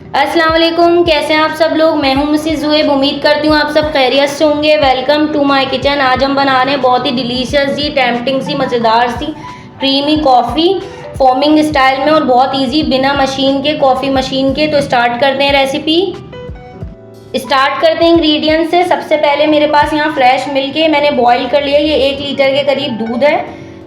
अस्सलाम वालेकुम, कैसे हैं आप सब लोग। मैं हूं मिसेस ज़ुएब। उम्मीद करती हूं आप सब खैरियत से होंगे। Welcome to my kitchen. आज हम बना रहे हैं बहुत ही डिलीशियस सी, टेम्पटिंग सी, मज़ेदार सी क्रीमी कॉफ़ी फोमिंग स्टाइल में और बहुत इजी, बिना मशीन के, कॉफ़ी मशीन के। तो स्टार्ट करते हैं रेसिपी। स्टार्ट करते हैं इंग्रेडिएंट से। सबसे पहले मेरे पास यहाँ फ्रेश मिल्क है, मैंने बॉईल कर लिया। ये 1 लीटर के करीब दूध है,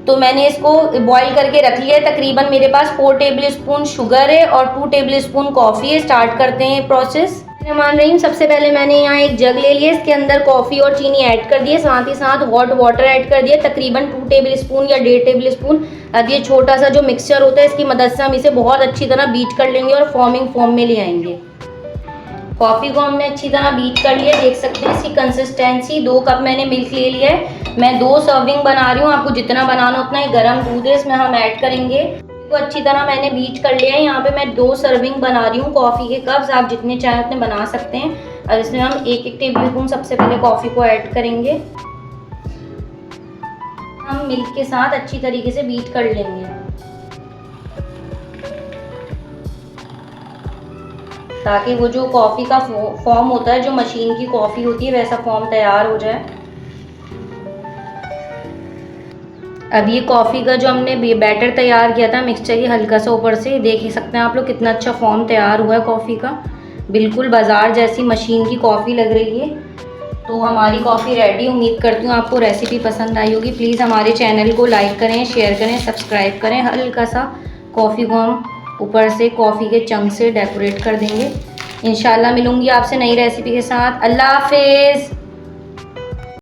तो मैंने इसको बॉईल करके रख लिया है। तकरीबन मेरे पास 4 टेबल स्पून शुगर है और 2 टेबल स्पून कॉफ़ी है। स्टार्ट करते हैं प्रोसेस। मान रही हूँ, सबसे पहले मैंने यहाँ एक जग ले लिया, इसके अंदर कॉफ़ी और चीनी ऐड कर दिए, साथ ही साथ हॉट वाटर ऐड कर दिया, तकरीबन 2 टेबल स्पून या 1.5 टेबल स्पून। अब ये छोटा सा जो मिक्सचर होता है, इसकी मदद से हम इसे बहुत अच्छी तरह बीट कर लेंगे और फॉर्मिंग फॉर्म में ले आएंगे। कॉफ़ी को हमने अच्छी तरह बीट कर लिया, देख सकते हैं इसकी कंसिस्टेंसी। 2 कप मैंने मिल्क ले लिया है। मैं 2 सर्विंग बना रही हूँ, आपको जितना बनाना उतना ही। गर्म दूध है, इसमें हम ऐड करेंगे। तो अच्छी तरह मैंने बीट कर लिया है। यहाँ पे मैं 2 सर्विंग बना रही हूँ कॉफ़ी के कप्स, आप जितने चाहें उतने बना सकते हैं। और इसमें हम 1-1 टेबल स्पून सबसे पहले कॉफ़ी को ऐड करेंगे। हम मिल्क के साथ अच्छी तरीके से बीट कर लेंगे ताकि वो जो कॉफ़ी का फॉर्म होता है, जो मशीन की कॉफ़ी होती है, वैसा फॉर्म तैयार हो जाए। अब ये कॉफ़ी का जो हमने बैटर तैयार किया था मिक्सचर की, हल्का सा ऊपर से देख ही सकते हैं आप लोग कितना अच्छा फॉर्म तैयार हुआ है कॉफ़ी का। बिल्कुल बाज़ार जैसी मशीन की कॉफ़ी लग रही है। तो हमारी कॉफ़ी रेडी। उम्मीद करती हूँ आपको रेसिपी पसंद आई होगी। प्लीज़ हमारे चैनल को लाइक करें, शेयर करें, सब्सक्राइब करें। हल्का सा कॉफ़ी को हम ऊपर से कॉफ़ी के चंक से डेकोरेट कर देंगे। इंशाल्लाह मिलूँगी आपसे नई रेसिपी के साथ। अल्लाह हाफिज़।